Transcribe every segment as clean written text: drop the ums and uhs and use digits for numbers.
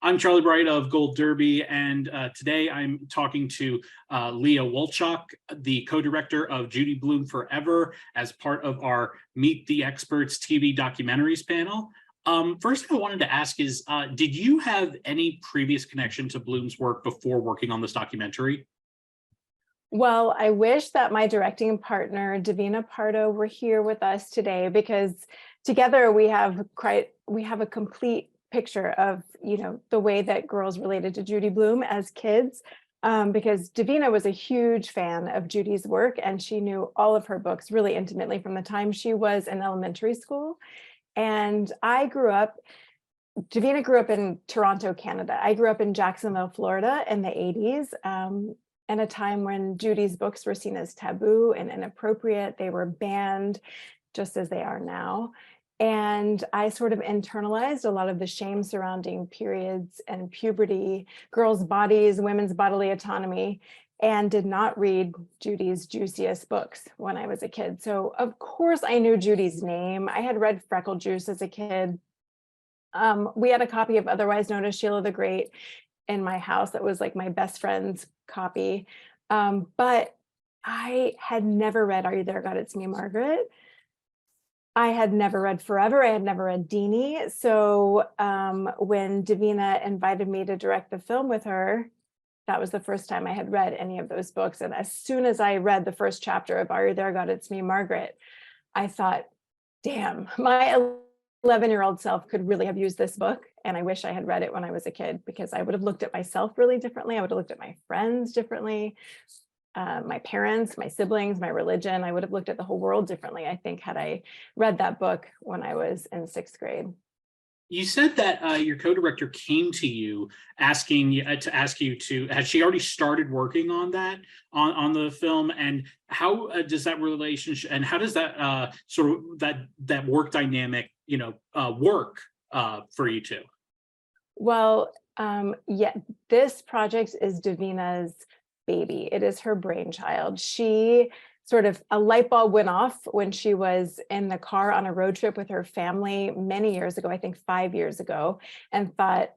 I'm Charlie Bright of Gold Derby, and today I'm talking to Leah Wolchok, the co-director of Judy Blume Forever, as part of our Meet the Experts TV documentaries panel. First thing I wanted to ask is, did you have any previous connection to Blume's work before working on this documentary? Well, I wish that my directing partner, Davina Pardo, were here with us today, because together we have a complete picture of, the way that girls related to Judy Blume as kids, because Davina was a huge fan of Judy's work, and she knew all of her books really intimately from the time she was in elementary school. And Davina grew up in Toronto, Canada. I grew up in Jacksonville, Florida in the 80s. In a time when Judy's books were seen as taboo and inappropriate. They were banned, just as they are now. And I sort of internalized a lot of the shame surrounding periods and puberty, girls' bodies, women's bodily autonomy, and did not read Judy's juiciest books when I was a kid. So of course I knew Judy's name. I had read Freckle Juice as a kid. We had a copy of Otherwise Known as Sheila the Great in my house that was like my best friend's copy. But I had never read Are You There, God, It's Me, Margaret. I had never read Forever. I had never read Deanie. So when Davina invited me to direct the film with her, that was the first time I had read any of those books. And as soon as I read the first chapter of Are You There, God, It's Me, Margaret, I thought, damn, my 11-year-old self could really have used this book. And I wish I had read it when I was a kid, because I would have looked at myself really differently. I would have looked at my friends differently, my parents, my siblings, my religion. I would have looked at the whole world differently, I think, had I read that book when I was in 6th grade. You said that your co-director came to you asking you had she already started working on that, on the film, and how does that relationship, and how does that sort of that work dynamic work for you two? Well, yeah, this project is Davina's baby. It is her brainchild. A light bulb went off when she was in the car on a road trip with her family many years ago, I think 5 years ago, and thought,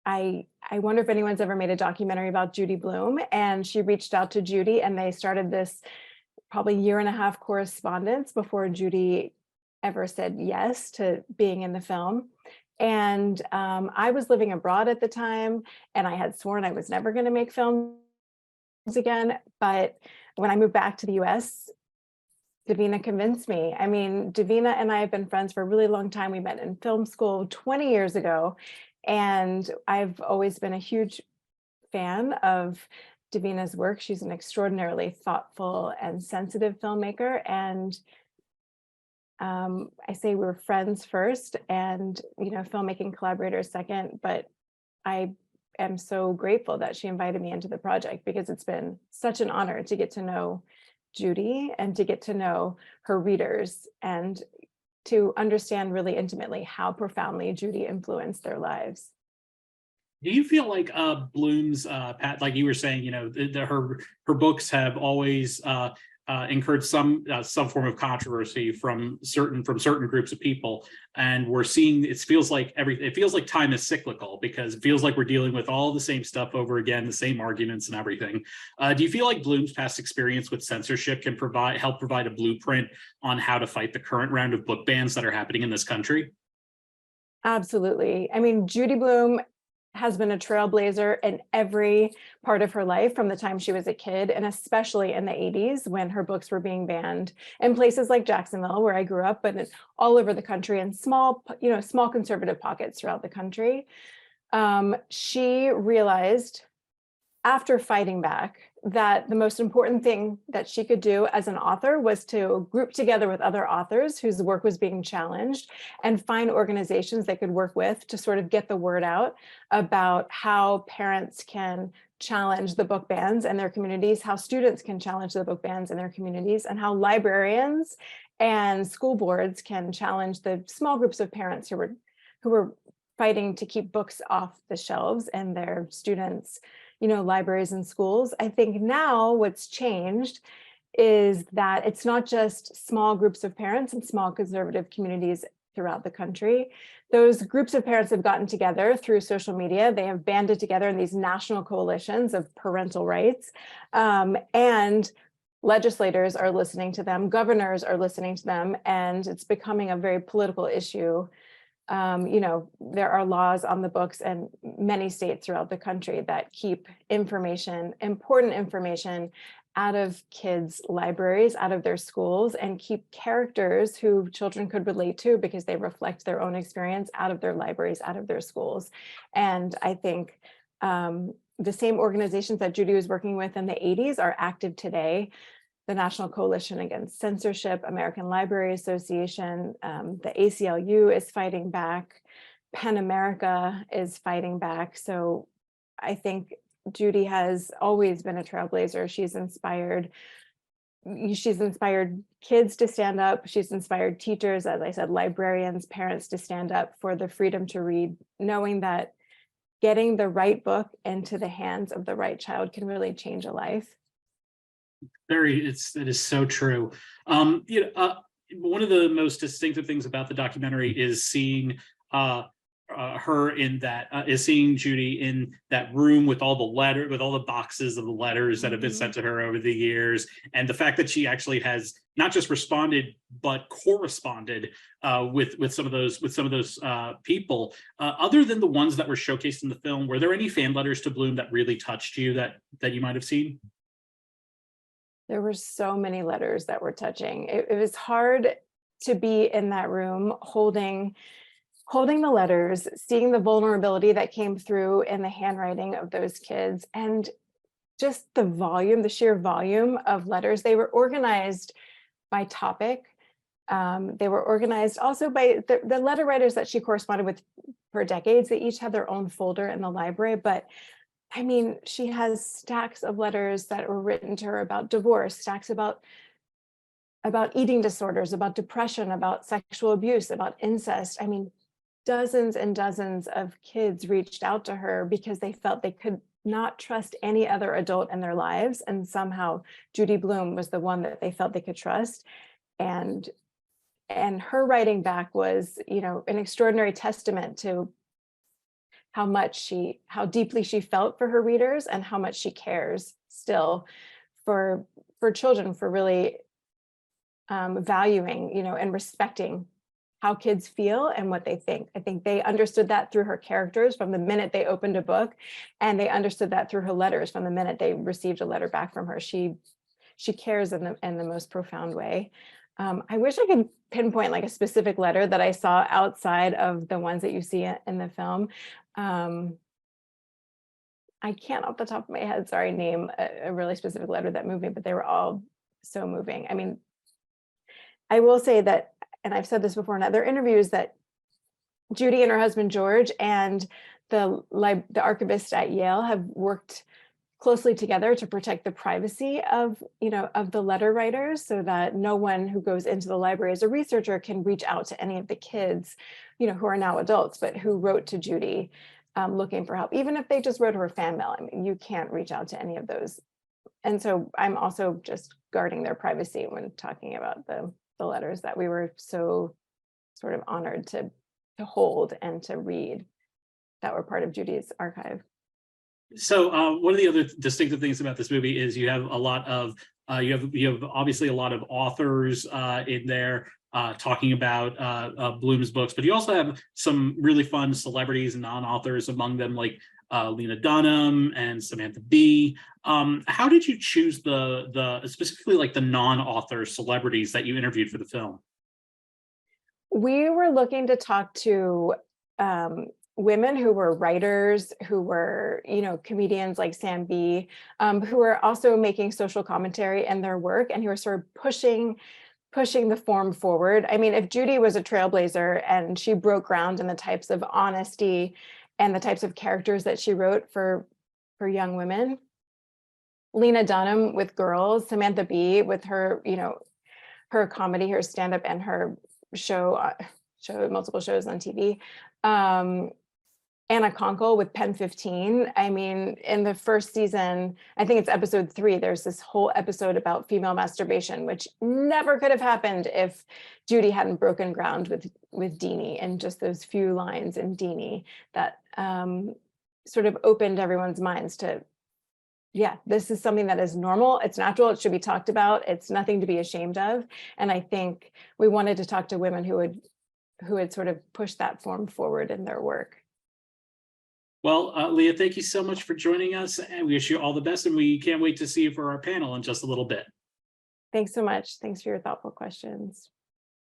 I wonder if anyone's ever made a documentary about Judy Blume. And she reached out to Judy, and they started this probably 1.5 year correspondence before Judy ever said yes to being in the film. And I was living abroad at the time, and I had sworn I was never going to make films again. But when I moved back to the US, Davina convinced me. I mean, Davina and I have been friends for a really long time. We met in film school 20 years ago, and I've always been a huge fan of Davina's work. She's an extraordinarily thoughtful and sensitive filmmaker. And I say we're friends first, and filmmaking collaborators second, but I am so grateful that she invited me into the project, because it's been such an honor to get to know Judy and to get to know her readers and to understand really intimately how profoundly Judy influenced their lives. Do you feel like Blume's like you were saying, her books have always incurred some form of controversy from certain groups of people, and we're seeing it feels like time is cyclical, because it feels like we're dealing with all the same stuff over again, the same arguments and everything. Do you feel like Blume's past experience with censorship can help provide a blueprint on how to fight the current round of book bans that are happening in this country? Absolutely. I mean, Judy Blume has been a trailblazer in every part of her life from the time she was a kid, and especially in the 80s when her books were being banned in places like Jacksonville, where I grew up, but all over the country, in small conservative pockets throughout the country. She realized, after fighting back, that the most important thing that she could do as an author was to group together with other authors whose work was being challenged and find organizations they could work with to sort of get the word out about how parents can challenge the book bans in their communities, how students can challenge the book bans in their communities, and how librarians and school boards can challenge the small groups of parents who were fighting to keep books off the shelves in their students' libraries and schools. I think now what's changed is that it's not just small groups of parents and small conservative communities throughout the country. Those groups of parents have gotten together through social media. They have banded together in these national coalitions of parental rights. And legislators are listening to them, governors are listening to them, and it's becoming a very political issue. There are laws on the books in many states throughout the country that keep information, important information, out of kids' libraries, out of their schools, and keep characters who children could relate to because they reflect their own experience out of their libraries, out of their schools. And I think the same organizations that Judy was working with in the 80s are active today. The National Coalition Against Censorship, American Library Association, the ACLU is fighting back, PEN America is fighting back. So I think Judy has always been a trailblazer. She's inspired kids to stand up. She's inspired teachers, as I said, librarians, parents to stand up for the freedom to read, knowing that getting the right book into the hands of the right child can really change a life. It is so true. One of the most distinctive things about the documentary is seeing seeing Judy in that room with all the boxes of the letters that have been sent to her over the years, and the fact that she actually has not just responded but corresponded with some of those people. Other than the ones that were showcased in the film, were there any fan letters to Blume that really touched you that you might have seen? There were so many letters that were touching. It was hard to be in that room holding the letters, seeing the vulnerability that came through in the handwriting of those kids, and just the sheer volume of letters. They were organized by topic. They were organized also by the letter writers that she corresponded with for decades. They each had their own folder in the library, but I mean, she has stacks of letters that were written to her about divorce, stacks about eating disorders, about depression, about sexual abuse, about incest. I mean, dozens and dozens of kids reached out to her because they felt they could not trust any other adult in their lives. And somehow Judy Blume was the one that they felt they could trust. And her writing back was, an extraordinary testament to how deeply she felt for her readers and how much she cares still for children, for really valuing, and respecting how kids feel and what they think. I think they understood that through her characters from the minute they opened a book, and they understood that through her letters from the minute they received a letter back from her. She cares in the most profound way. I wish I could pinpoint like a specific letter that I saw outside of the ones that you see in the film. I can't off the top of my head, name a really specific letter that moved me, but they were all so moving. I mean, I will say that, and I've said this before in other interviews, that Judy and her husband George and the archivist at Yale have worked closely together to protect the privacy of the letter writers, so that no one who goes into the library as a researcher can reach out to any of the kids, who are now adults, but who wrote to Judy looking for help. Even if they just wrote her a fan mail, I mean, you can't reach out to any of those. And so I'm also just guarding their privacy when talking about the letters that we were so sort of honored to hold and to read that were part of Judy's archive. So one of the other distinctive things about this movie is you have a lot of you have obviously a lot of authors in there talking about Blume's books, but you also have some really fun celebrities and non-authors among them, like Lena Dunham and Samantha Bee. How did you choose the specifically like the non-author celebrities that you interviewed for the film? We were looking to talk to women who were writers, who were, comedians like Sam Bee, who were also making social commentary in their work, and who were sort of pushing the form forward. I mean, if Judy was a trailblazer and she broke ground in the types of honesty and the types of characters that she wrote for young women, Lena Dunham with girls, Samantha Bee with her, her comedy, her stand-up, and her show multiple shows on TV. Anna Konkle with Pen 15. I mean, in the first season, I think it's episode 3, there's this whole episode about female masturbation, which never could have happened if Judy hadn't broken ground with Deanie, and just those few lines in Deanie that sort of opened everyone's minds to, yeah, this is something that is normal, it's natural, it should be talked about, it's nothing to be ashamed of. And I think we wanted to talk to women who would sort of push that form forward in their work. Well, Leah, thank you so much for joining us, and we wish you all the best, and we can't wait to see you for our panel in just a little bit. Thanks so much. Thanks for your thoughtful questions.